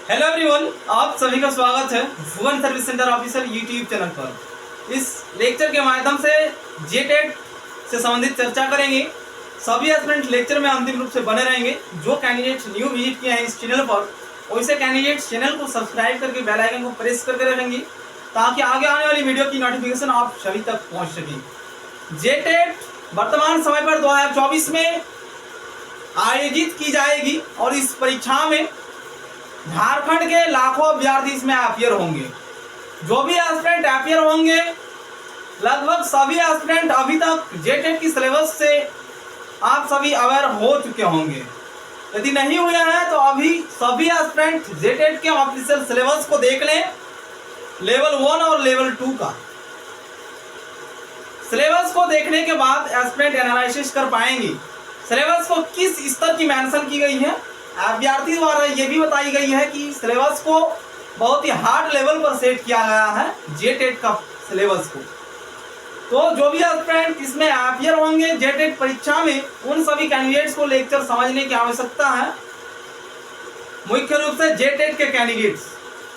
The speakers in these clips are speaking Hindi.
हेलो एवरीवन, आप सभी का स्वागत है Bhuvan service centre official YouTube channel पर। इस लेक्चर के माध्यम से जेटेट से संबंधित चर्चा करेंगे। सभी एस्पिरेंट लेक्चर में अंतिम रूप से बने रहेंगे। जो कैंडिडेट्स न्यू विजिट किए हैं इस चैनल पर, वैसे कैंडिडेट्स चैनल को सब्सक्राइब करके बेल आइकन को प्रेस करके रखेंगे ताकि आगे आने वाली वीडियो की नोटिफिकेशन आप सभी तक पहुँच सके। जेटेट वर्तमान समय पर 2024 में आयोजित की जाएगी और इस परीक्षा में झारखंड के लाखों अभ्यर्थी इसमें अपियर होंगे। जो भी एस्पिरेंट अपियर होंगे, लगभग सभी एस्पिरेंट अभी तक जेटेट की सिलेबस से आप सभी अवेयर हो चुके होंगे। यदि नहीं हुए हैं तो अभी सभी एस्पिरेंट जेटेट के ऑफिशियल सिलेबस को देख लें। लेवल 1 और लेवल 2 का सिलेबस को देखने के बाद एस्पिरेंट एनालिसिस कर पाएंगे सिलेबस को किस स्तर की मेंशन की गई है। अभ्यर्थी द्वारा ये भी बताई गई है कि सिलेबस को बहुत ही हार्ड लेवल पर सेट किया गया है जेटेट का सिलेबस को। तो जो भी एस्पिरेंट इसमें अपियर होंगे जेटेट परीक्षा में, उन सभी कैंडिडेट्स को लेक्चर समझने की आवश्यकता है। मुख्य रूप से जेटेट के कैंडिडेट्स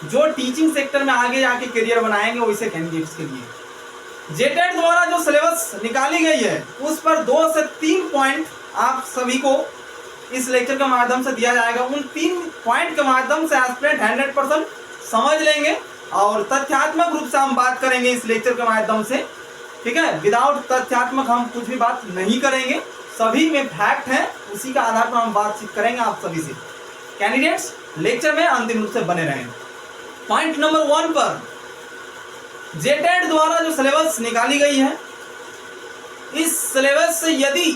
जो टीचिंग सेक्टर में आगे जाके करियर बनाएंगे, वैसे कैंडिडेट्स के लिए जेटेट द्वारा जो सिलेबस निकाली गई है उस पर 2 से 3 पॉइंट आप सभी को इस लेक्चर के माध्यम से दिया जाएगा। उन 3 पॉइंट के माध्यम से एस्पिरेंट 100% समझ लेंगे और तथ्यात्मक रूप से हम बात करेंगे इस लेक्चर के माध्यम से। ठीक है, विदाउट तथ्यात्मक हम कुछ भी बात नहीं करेंगे। सभी में फैक्ट है, उसी के आधार पर हम बातचीत करेंगे आप सभी से। कैंडिडेट्स लेक्चर में अंतिम रूप से बने रहें। पॉइंट नंबर 1 पर जेटेट द्वारा जो सिलेबस निकाली गई है, इस सिलेबस से यदि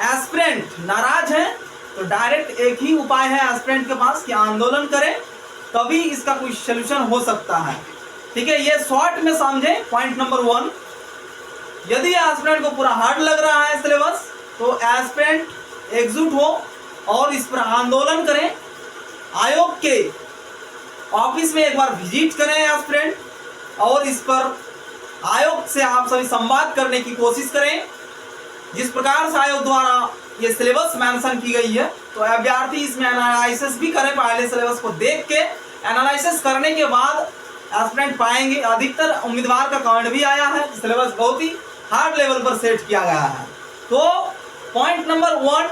एस्पिरेंट नाराज है तो डायरेक्ट एक ही उपाय है एस्पिरेंट के पास कि आंदोलन करें, तभी इसका कोई सलूशन हो सकता है। ठीक है, ये शॉर्ट में समझे। पॉइंट नंबर 1, यदि एस्पिरेंट को पूरा हार्ड लग रहा है सिलेबस तो एस्पिरेंट एकजुट हो और इस पर आंदोलन करें। आयोग के ऑफिस में एक बार विजिट करें एस्पिरेंट और इस पर आयोग से आप सभी संवाद करने की कोशिश करें। जिस प्रकार से आयोग द्वारा ये सिलेबस मेंशन की गई है तो अभ्यर्थी इसमें एनालिसिस भी करें। पहले सिलेबस को देख के एनालिसिस करने के बाद एस्पिरेंट पाएंगे। अधिकतर उम्मीदवार का कमेंट भी आया है कि सिलेबस बहुत ही हार्ड लेवल पर सेट किया गया है। तो पॉइंट नंबर 1,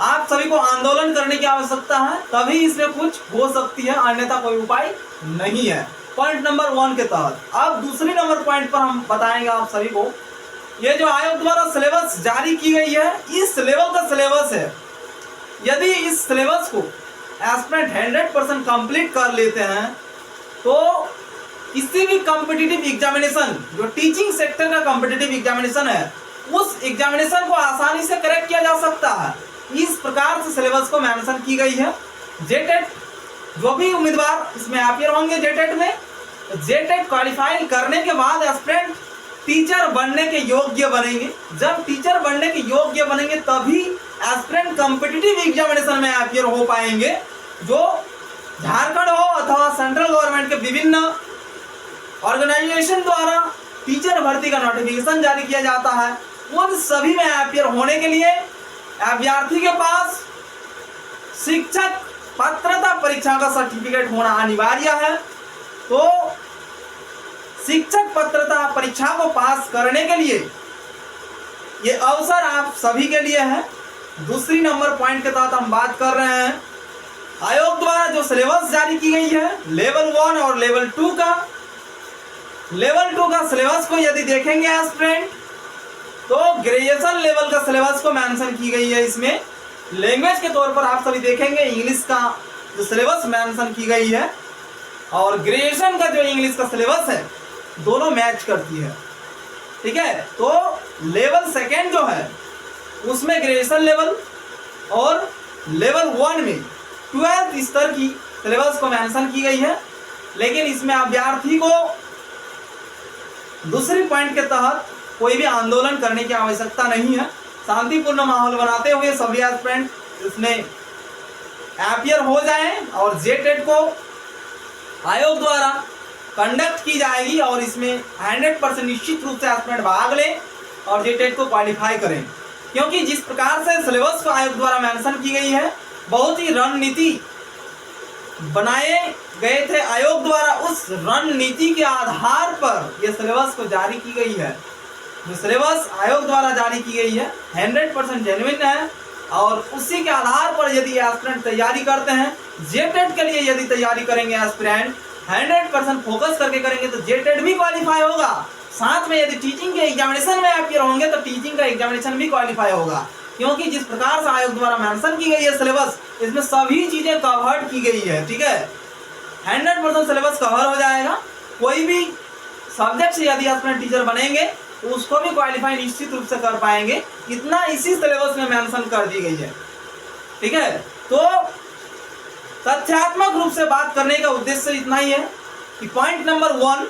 आप सभी को आंदोलन करने की आवश्यकता है, तभी इसमें कुछ हो सकती है, अन्यथा कोई उपाय नहीं है। पॉइंट नंबर 1 के तहत अब दूसरी नंबर पॉइंट पर हम बताएंगे आप सभी को। ये जो आयोग द्वारा सिलेबस जारी की गई है, इस लेवल का सिलेबस है। यदि इस सिलेबस को एस्पिरेंट 100% कंप्लीट कर लेते हैं तो किसी भी कॉम्पिटिटिव एग्जामिनेशन, जो टीचिंग सेक्टर का कॉम्पिटिटिव एग्जामिनेशन है, उस एग्जामिनेशन को आसानी से करेक्ट किया जा सकता है। इस प्रकार से सिलेबस को मेंशन की गई है। जेटेट जो भी उम्मीदवार इसमें अपियर होंगे जेटेट में, जेटेट क्वालिफाई करने के बाद एस्पिरेंट टीचर बनने के योग्य बनेंगे। जब टीचर बनने के योग्य बनेंगे तभी एस्पिरेंट कॉम्पिटिटिव एग्जामिनेशन में अपियर हो पाएंगे। जो झारखंड हो अथवा सेंट्रल गवर्नमेंट के विभिन्न ऑर्गेनाइजेशन द्वारा टीचर भर्ती का नोटिफिकेशन जारी किया जाता है, उन सभी में अपियर होने के लिए अभ्यर्थी के पास शिक्षक पात्रता परीक्षा का सर्टिफिकेट होना अनिवार्य है। तो शिक्षक पात्रता परीक्षा को पास करने के लिए ये अवसर आप सभी के लिए है। दूसरी नंबर पॉइंट के तहत हम बात कर रहे हैं आयोग द्वारा जो सिलेबस जारी की गई है लेवल 1 और लेवल 2 का। लेवल 2 का सिलेबस को यदि देखेंगे एस्पिरेंट तो ग्रेजुएशन लेवल का सिलेबस को मेंशन की गई है। इसमें लैंग्वेज के तौर पर आप सभी देखेंगे इंग्लिश का जो सिलेबस मेंशन की गई है और ग्रेजुएशन का जो इंग्लिश का सिलेबस है, दोनों मैच करती है। ठीक है, तो लेवल 2 जो है उसमें ग्रेजुएशन लेवल और लेवल 1 में 12th स्तर की सिलेबस को मेंशन की गई है। लेकिन इसमें अभ्यर्थी को दूसरी पॉइंट के तहत कोई भी आंदोलन करने की आवश्यकता नहीं है। शांतिपूर्ण माहौल बनाते हुए सभी एस्पिरेंट इसमें अपियर हो जाएं और जेटेट को आयोग द्वारा कंडक्ट की जाएगी और इसमें 100% निश्चित रूप से एस्पिरेंट भाग लें और जेटेट को क्वालिफाई करें। क्योंकि जिस प्रकार से सिलेबस को आयोग द्वारा मेंशन की गई है, बहुत ही रणनीति बनाए गए थे आयोग द्वारा, उस रणनीति के आधार पर यह सिलेबस को जारी की गई है। जो सिलेबस आयोग द्वारा जारी की गई है 100% जेन्युइन है, और उसी के आधार पर यदि एस्पिरेंट तैयारी करते हैं, जेटेट के लिए यदि तैयारी करेंगे एस्पिरेंट 100% फोकस करके करेंगे तो जेटेट भी क्वालिफाई होगा। साथ में यदि टीचिंग के एग्जामिनेशन में अपीयर होंगे तो टीचिंग का एग्जामिनेशन भी क्वालिफाई होगा, क्योंकि जिस प्रकार से आयोग द्वारा मेंशन की गई है सिलेबस, इसमें सभी चीजें कवर्ड की गई है। ठीक है, 100% सिलेबस कवर हो जाएगा। कोई भी सब्जेक्ट से यदि एस्पिरेंट टीचर बनेंगे तो उसको भी क्वालिफाई निश्चित रूप से कर पाएंगे, इतना इसी सिलेबस में मेंशन कर दी गई है। ठीक है, तो तथ्यात्मक रूप से बात करने का उद्देश्य इतना ही है कि पॉइंट नंबर 1,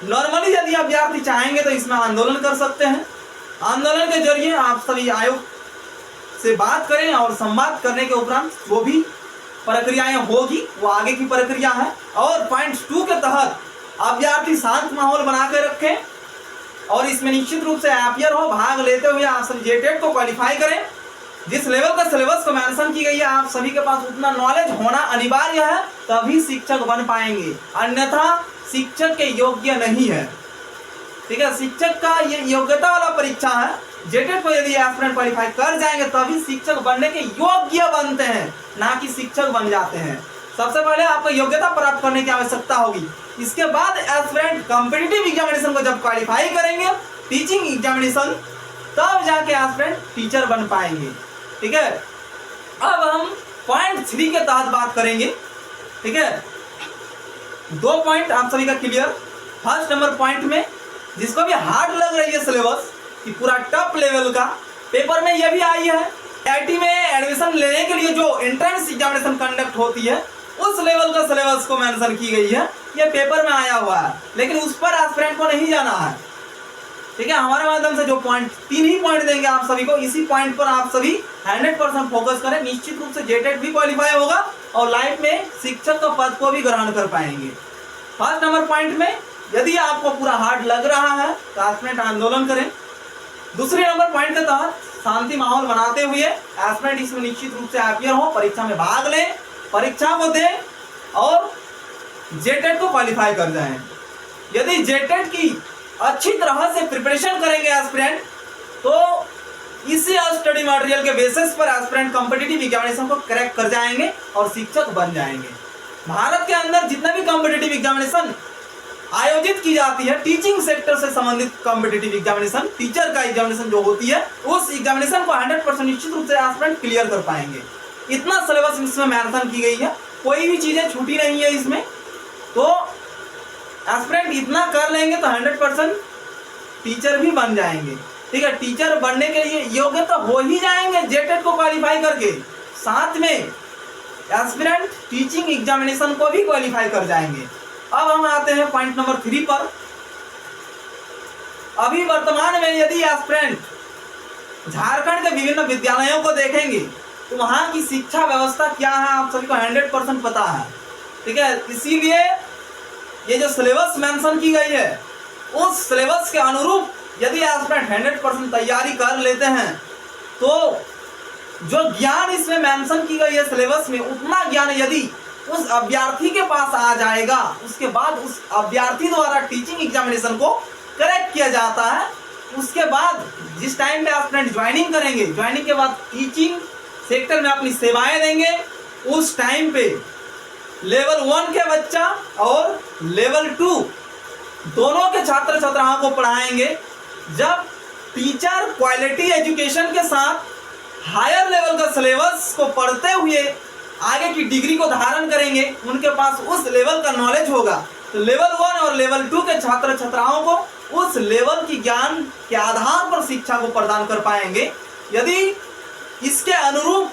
नॉर्मली यदि अभ्यर्थी चाहेंगे तो इसमें आंदोलन कर सकते हैं। आंदोलन के जरिए आप सभी आयोग से बात करें और संवाद करने के उपरांत वो भी प्रक्रियाएं होगी, वो आगे की प्रक्रिया है। और पॉइंट 2 के तहत अभ्यर्थी शांत माहौल बना के रखें और इसमें निश्चित रूप से अपीयर हो, भाग लेते हुए आप सभी जेटेट को क्वालिफाई करें। जिस लेवल का सिलेबस को मेंशन की गई है आप सभी के पास उतना नॉलेज होना अनिवार्य है, तभी शिक्षक बन पाएंगे, अन्यथा शिक्षक के योग्य नहीं है। ठीक है, शिक्षक का ये योग्यता वाला परीक्षा है। जेटेट को यदि एस्पिरेंट क्वालिफाई कर जाएंगे तभी शिक्षक बनने के योग्य बनते हैं, ना कि शिक्षक बन जाते हैं। सबसे पहले आपको योग्यता प्राप्त करने की आवश्यकता होगी, इसके बाद एस्पिरेंट कॉम्पिटिटिव एग्जामिनेशन को जब क्वालिफाई करेंगे, टीचिंग एग्जामिनेशन, तब जाके एस्पिरेंट टीचर बन पाएंगे। ठीक है, अब हम पॉइंट 3 के तहत बात करेंगे। ठीक है, 2 पॉइंट आप सभी का क्लियर। फर्स्ट नंबर पॉइंट में जिसको भी हार्ड लग रही है सिलेबस कि पूरा टफ लेवल का, पेपर में यह भी आई है, आईआईटी में एडमिशन लेने के लिए जो एंट्रेंस एग्जामिनेशन कंडक्ट होती है उस लेवल का सिलेबस को मेंशन की गई है, ये पेपर में आया हुआ है, लेकिन उस पर एस्पिरेंट को नहीं जाना है। ठीक है, हमारे माध्यम से जो पॉइंट 3 ही पॉइंट देंगे आप सभी को, इसी पॉइंट पर आप सभी 100% फोकस करें। निश्चित रूप से जेटेट भी क्वालिफाई होगा और लाइफ में शिक्षक का पद को भी ग्रहण कर पाएंगे। फर्स्ट नंबर पॉइंट में यदि आपको पूरा हार्ड लग रहा है तो एस्पिरेंट आंदोलन करें। दूसरे नंबर पॉइंट के तहत शांति माहौल बनाते हुए एस्पिरेंट इसमें निश्चित रूप से अपीयर हो, परीक्षा में भाग लें, परीक्षा को दें और जेटेट को क्वालिफाई कर जाएं। यदि जेटेट की अच्छी तरह से प्रिपरेशन करेंगे एस्पिरेंट तो इसी स्टडी मटेरियल के बेसिस पर एस्पिरेंट कॉम्पिटिटिव एग्जामिनेशन को क्रैक कर जाएंगे और शिक्षक बन जाएंगे। भारत के अंदर जितने भी कॉम्पिटिटिव एग्जामिनेशन आयोजित की जाती है, टीचिंग सेक्टर से संबंधित कॉम्पिटिटिव एग्जामिनेशन, टीचर का एग्जामिनेशन जो होती है, उस एग्जामिनेशन को 100% निश्चित रूप से एस्पिरेंट क्लियर कर पाएंगे। इतना सिलेबस इसमें मेंशन की गई है, कोई भी चीजें छूटी नहीं है इसमें। तो एस्पिरेंट इतना कर लेंगे तो 100% टीचर भी बन जाएंगे। ठीक है, टीचर बनने के लिए योग्य तो हो ही जाएंगे जेटेट को क्वालिफाई करके, साथ में एस्पिरेंट टीचिंग एग्जामिनेशन को भी क्वालिफाई कर जाएंगे। अब हम आते हैं पॉइंट नंबर 3 पर। अभी वर्तमान में यदि एस्पिरेंट झारखंड के विभिन्न विद्यालयों को देखेंगे तो वहां की शिक्षा व्यवस्था क्या है आप सभी को 100% पता है। ठीक है, इसीलिए ये जो सिलेबस मेंशन की गई है उस सिलेबस के अनुरूप यदि एस्पिरेंट 100% तैयारी कर लेते हैं तो जो ज्ञान इसमें मेंशन की गई है सिलेबस में, उतना ज्ञान यदि उस अभ्यर्थी के पास आ जाएगा, उसके बाद उस अभ्यर्थी द्वारा टीचिंग एग्जामिनेशन को करेक्ट किया जाता है। उसके बाद जिस टाइम पे एस्पिरेंट ज्वाइनिंग करेंगे, ज्वाइनिंग के बाद टीचिंग सेक्टर में अपनी सेवाएं देंगे, उस टाइम पे लेवल 1 के बच्चा और लेवल 2 दोनों के छात्र छात्राओं को पढ़ाएंगे। जब टीचर क्वालिटी एजुकेशन के साथ हायर लेवल का सिलेबस को पढ़ते हुए आगे की डिग्री को धारण करेंगे, उनके पास उस लेवल का नॉलेज होगा, तो लेवल 1 और लेवल 2 के छात्र छात्राओं को उस लेवल की ज्ञान के आधार पर शिक्षा को प्रदान कर पाएंगे। यदि इसके अनुरूप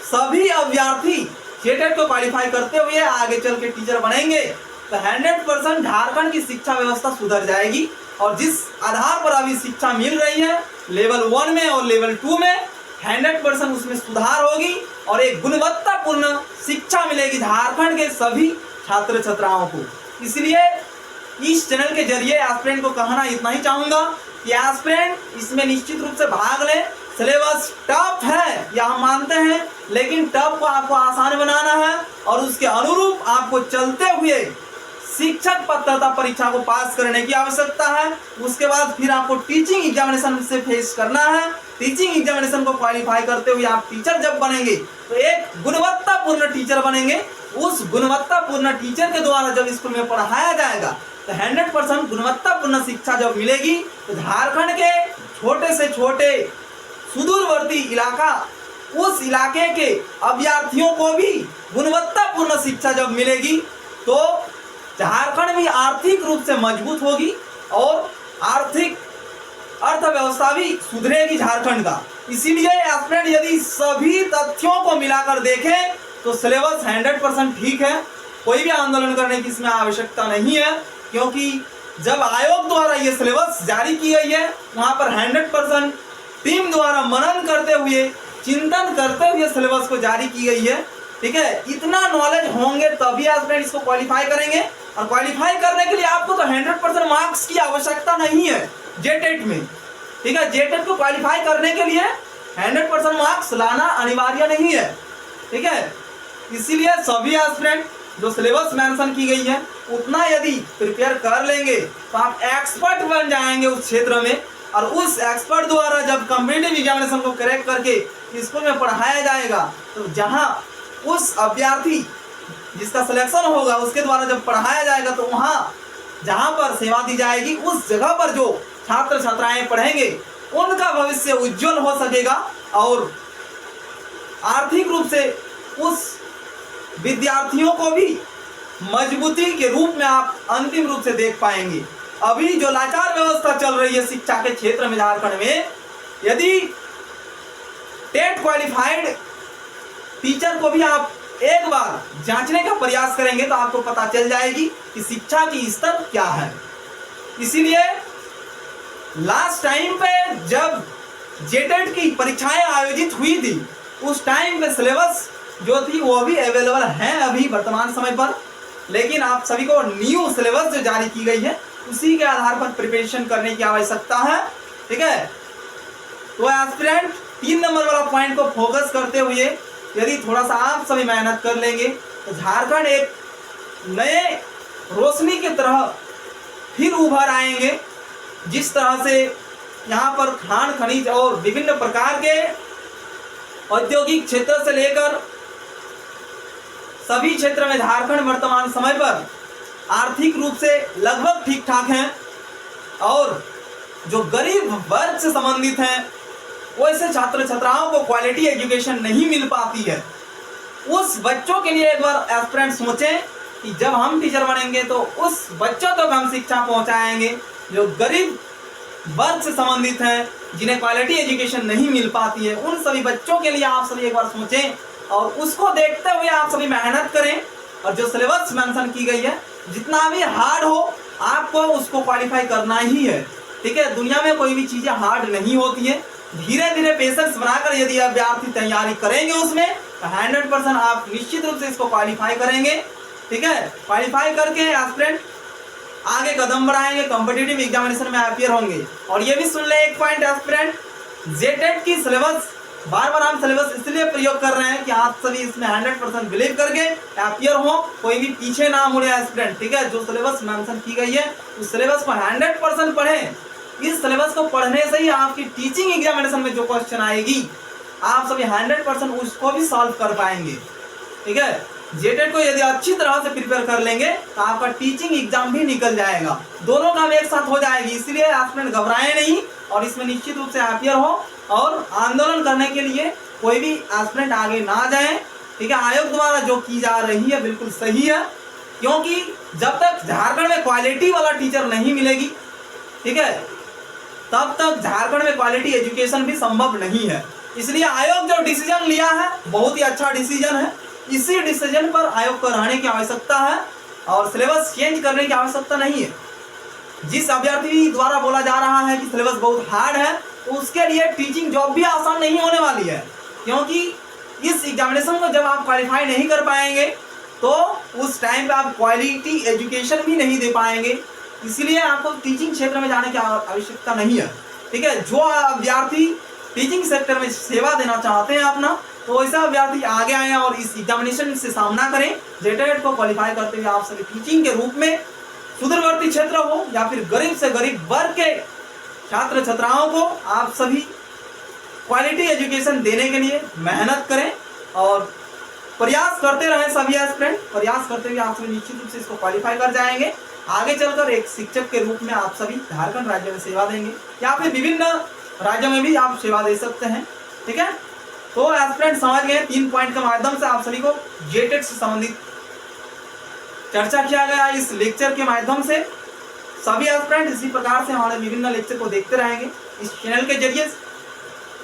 सभी अभ्यर्थी जेटेट को क्वालिफाई करते हुए आगे चल के टीचर बनेंगे तो 100% झारखंड की शिक्षा व्यवस्था सुधर जाएगी। और जिस आधार पर अभी शिक्षा मिल रही है लेवल 1 में और लेवल 2 में, 100% उसमें सुधार होगी और एक गुणवत्तापूर्ण शिक्षा मिलेगी झारखंड के सभी छात्र छात्राओं को। इसलिए इस चैनल के जरिए एस्पिरेंट को कहना इतना ही चाहूंगा कि एस्पिरेंट इसमें निश्चित रूप से भाग लें, सिलेबस टफ है या हम मानते हैं, लेकिन टफ को आपको आसान बनाना है और उसके अनुरूप आपको चलते हुए शिक्षक पात्रता परीक्षा को पास करने की आवश्यकता है। उसके बाद फिर आपको टीचिंग एग्जामिनेशन से फेस करना है। टीचिंग एग्जामिनेशन को क्वालिफाई करते हुए आप टीचर जब बनेंगे तो एक गुणवत्तापूर्ण टीचर बनेंगे। उस गुणवत्तापूर्ण टीचर के द्वारा जब स्कूल में पढ़ाया जाएगा तो 100% गुणवत्तापूर्ण शिक्षा जब मिलेगी तो झारखंड के छोटे से छोटे सुदूरवर्ती इलाका, उस इलाके के अभ्यर्थियों को भी गुणवत्तापूर्ण शिक्षा जब मिलेगी तो झारखंड भी आर्थिक रूप से मजबूत होगी और आर्थिक अर्थव्यवस्था भी सुधरेगी झारखंड का। इसीलिए एस्पिरेंट यदि सभी तथ्यों को मिलाकर देखें तो सिलेबस 100% ठीक है, कोई भी आंदोलन करने की इसमें आवश्यकता नहीं है, क्योंकि जब आयोग द्वारा ये सिलेबस जारी की गई है वहां पर 100% टीम द्वारा मनन करते हुए, चिंतन करते हुए सिलेबस को जारी की गई है। ठीक है, इतना नॉलेज होंगे तभी एस्पिरेंट इसको क्वालिफाई करेंगे, और क्वालिफाई करने के लिए आपको तो 100% मार्क्स की आवश्यकता नहीं है जेटेट में। ठीक है, जेटेट को क्वालिफाई करने के लिए 100% मार्क्स लाना अनिवार्य नहीं है। ठीक है, इसीलिए सभी एस्पिरेंट जो सिलेबस मेंशन की गई है उतना यदि प्रिपेयर कर लेंगे तो आप एक्सपर्ट बन जाएंगे उस क्षेत्र में, और उस एक्सपर्ट द्वारा जब कॉम्पिटिटिव एग्जामिनेशन को क्रैक करके स्कूल में पढ़ाया जाएगा तो जहां उस अभ्यर्थी जिसका सिलेक्शन होगा उसके द्वारा जब पढ़ाया जाएगा तो वहां जहां पर सेवा दी जाएगी उस जगह पर जो छात्र छात्राएं पढ़ेंगे उनका भविष्य उज्जवल हो सकेगा और आर्थिक रूप से उस विद्यार्थियों को भी मजबूती के रूप में आप अंतिम रूप से देख पाएंगे। अभी जो लाचार व्यवस्था चल रही है शिक्षा के क्षेत्र में झारखंड में, यदि टेट क्वालिफाइड टीचर को भी आप एक बार जांचने का प्रयास करेंगे तो आपको पता चल जाएगी कि शिक्षा की स्तर क्या है। इसीलिए लास्ट टाइम पे जब जेटेट की परीक्षाएं आयोजित हुई थी उस टाइम पे सिलेबस जो थी वो भी अवेलेबल है अभी वर्तमान समय पर, लेकिन आप सभी को न्यू सिलेबस जो जारी की गई है उसी के आधार पर प्रिपरेशन करने की आवश्यकता है। ठीक है, तो एस्पिरेंट 3 नंबर वाला पॉइंट को फोकस करते हुए यदि थोड़ा सा आप सभी मेहनत कर लेंगे तो झारखंड एक नए रोशनी की तरह फिर उभर आएंगे। जिस तरह से यहाँ पर खान खनिज और विभिन्न प्रकार के औद्योगिक क्षेत्र से लेकर सभी क्षेत्र में झारखंड वर्तमान समय पर आर्थिक रूप से लगभग ठीक ठाक हैं, और जो गरीब वर्ग से संबंधित हैं वैसे छात्र छात्राओं को क्वालिटी एजुकेशन नहीं मिल पाती है। उस बच्चों के लिए एक बार एस्पिरेंट सोचें कि जब हम टीचर बनेंगे तो उस बच्चों तक हम शिक्षा पहुंचाएंगे जो गरीब वर्ग से संबंधित हैं, जिन्हें क्वालिटी एजुकेशन नहीं मिल पाती है। उन सभी बच्चों के लिए आप सभी एक बार सोचें और उसको देखते हुए आप सभी मेहनत करें, और जो सिलेबस मेंशन की गई है जितना भी हार्ड हो आपको उसको क्वालिफाई करना ही है। ठीक है, दुनिया में कोई भी चीज़ें हार्ड नहीं होती है। धीरे धीरे पेशेंस बनाकर यदि अभ्यर्थी तैयारी करेंगे उसमें तो 100% आप निश्चित रूप से इसको क्वालिफाई करेंगे। ठीक है, क्वालिफाई करके एस्पिरेंट आगे कदम बढ़ाएंगे, कॉम्पिटिटिव एग्जामिनेशन में अपीयर होंगे। और ये भी सुन ले एक पॉइंट एस्पिरेंट, जेटेट की सिलेबस बार बार हम सिलेबस इसलिए प्रयोग कर रहे हैं कि आप सभी इसमें 100% बिलीव करके अपीयर हो, कोई भी पीछे ना मुड़े एस्पिरेंट। ठीक है, जो सिलेबस मेंशन की गई है उस सिलेबस को 100% पढ़ें। इस सिलेबस को पढ़ने से ही आपकी टीचिंग एग्जामिनेशन में जो क्वेश्चन आएगी आप सभी 100% उसको भी सॉल्व कर पाएंगे। ठीक है, जेटेट को यदि अच्छी तरह से प्रिपेयर कर लेंगे तो आपका टीचिंग एग्जाम भी निकल जाएगा, दोनों काम एक साथ हो जाएगी। इसलिए एस्पिरेंट घबराएं नहीं और इसमें निश्चित रूप से अपीयर हो, और आंदोलन करने के लिए कोई भी एस्पिरेंट आगे ना जाए। ठीक है, आयोग द्वारा जो की जा रही है बिल्कुल सही है, क्योंकि जब तक झारखंड में क्वालिटी वाला टीचर नहीं मिलेगी, ठीक है, तब तक झारखंड में क्वालिटी एजुकेशन भी संभव नहीं है। इसलिए आयोग जो डिसीजन लिया है बहुत ही अच्छा डिसीजन है। इसी डिसीजन पर आयोग को रहने की आवश्यकता है और सिलेबस चेंज करने की आवश्यकता नहीं है। जिस अभ्यर्थी द्वारा बोला जा रहा है कि सिलेबस बहुत हार्ड है तो उसके लिए टीचिंग जॉब भी आसान नहीं होने वाली है, क्योंकि इस एग्जामिनेशन को जब आप क्वालिफाई नहीं कर पाएंगे तो उस टाइम पे आप क्वालिटी एजुकेशन भी नहीं दे पाएंगे। इसलिए आपको टीचिंग क्षेत्र में जाने की आवश्यकता नहीं है। ठीक है, जो अभ्यर्थी टीचिंग सेक्टर में सेवा देना चाहते हैं अपना, तो ऐसा अभ्यर्थी आगे आए और इस एग्जामिनेशन से सामना करें। जेटेट को क्वालिफाई करते हुए आप सभी टीचिंग के रूप में सुदूरवर्ती क्षेत्र हो या फिर गरीब से गरीब वर्ग के छात्र छात्राओं को आप सभी क्वालिटी एजुकेशन देने के लिए मेहनत करें और प्रयास करते रहें। सभी एस्पिरेंट प्रयास करते हुए आप सभी निश्चित रूप से इसको क्वालिफाई कर जाएंगे। आगे चलकर एक शिक्षक के रूप में आप सभी झारखंड राज्य में सेवा देंगे या फिर विभिन्न राज्यों में भी आप सेवा दे सकते हैं। ठीक है, तो एस्पिरेंट समझ गए 3 पॉइंट के माध्यम से आप सभी को जेटेट से संबंधित चर्चा किया गया इस लेक्चर के माध्यम से। सभी एस्पिरेंट इसी प्रकार से हमारे विभिन्न लेक्चर को देखते रहेंगे इस चैनल के जरिए।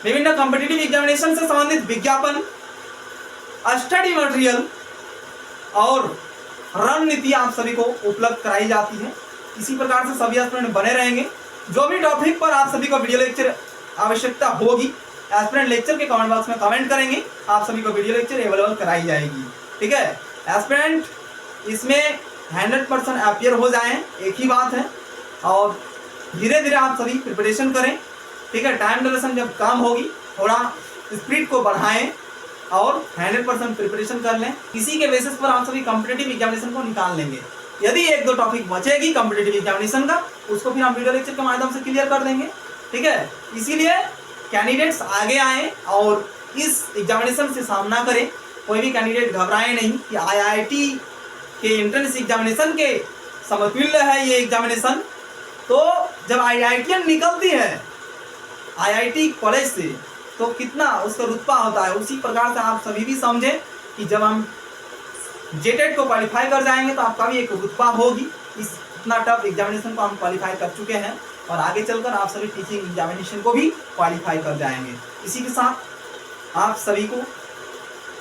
विभिन्न कॉम्पिटिटिव एग्जामिनेशन से संबंधित विज्ञापन, स्टडी मटेरियल और रणनीति आप सभी को उपलब्ध कराई जाती है। इसी प्रकार से सभी एस्पिरेंट बने रहेंगे। जो भी टॉपिक पर आप सभी को वीडियो लेक्चर आवश्यकता होगी, एस्पिरेंट लेक्चर के कमेंट बॉक्स में कमेंट करेंगे, आप सभी को वीडियो लेक्चर अवेलेबल कराई जाएगी। ठीक है, एस्पिरेंट इसमें 100% अपियर हो जाएं, एक ही बात है। और धीरे धीरे आप सभी प्रिपरेशन करें। ठीक है, टाइम ड्यूरेशन जब कम होगी थोड़ा स्पीड को बढ़ाएं और 100% प्रिपरेशन कर लें। इसी के बेसिस पर आप सभी कॉम्पिटिटिव एग्जामिनेशन को निकाल लेंगे। यदि 1-2 टॉपिक बचेगी कॉम्पिटिटिव एग्जामिनेशन का, उसको फिर हम वीडियो लेक्चर के माध्यम से क्लियर कर देंगे। ठीक है, इसीलिए कैंडिडेट्स आगे आएँ और इस एग्जामिनेशन से सामना करें। कोई भी कैंडिडेट घबराए नहीं कि IIT के एंट्रेंस एग्जामिनेशन के समतुल्य है ये एग्जामिनेशन। तो जब IITian निकलती है IIT कॉलेज से तो कितना उसका रुतबा होता है, उसी प्रकार से आप सभी भी समझें कि जब हम जेटेट को क्वालिफाई कर जाएंगे तो आपका भी एक रुतबा होगी। इस इतना टफ एग्जामिनेशन को हम क्वालिफाई कर चुके हैं और आगे चलकर आप सभी टीचिंग एग्जामिनेशन को भी क्वालिफाई कर जाएंगे। इसी के साथ आप सभी को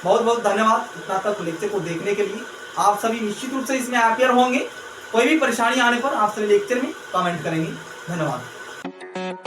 बहुत बहुत धन्यवाद इतना तक लेक्चर को देखने के लिए। आप सभी निश्चित रूप से इसमें अपियर होंगे। कोई भी परेशानी आने पर आप सभी लेक्चर में कमेंट करेंगे। धन्यवाद।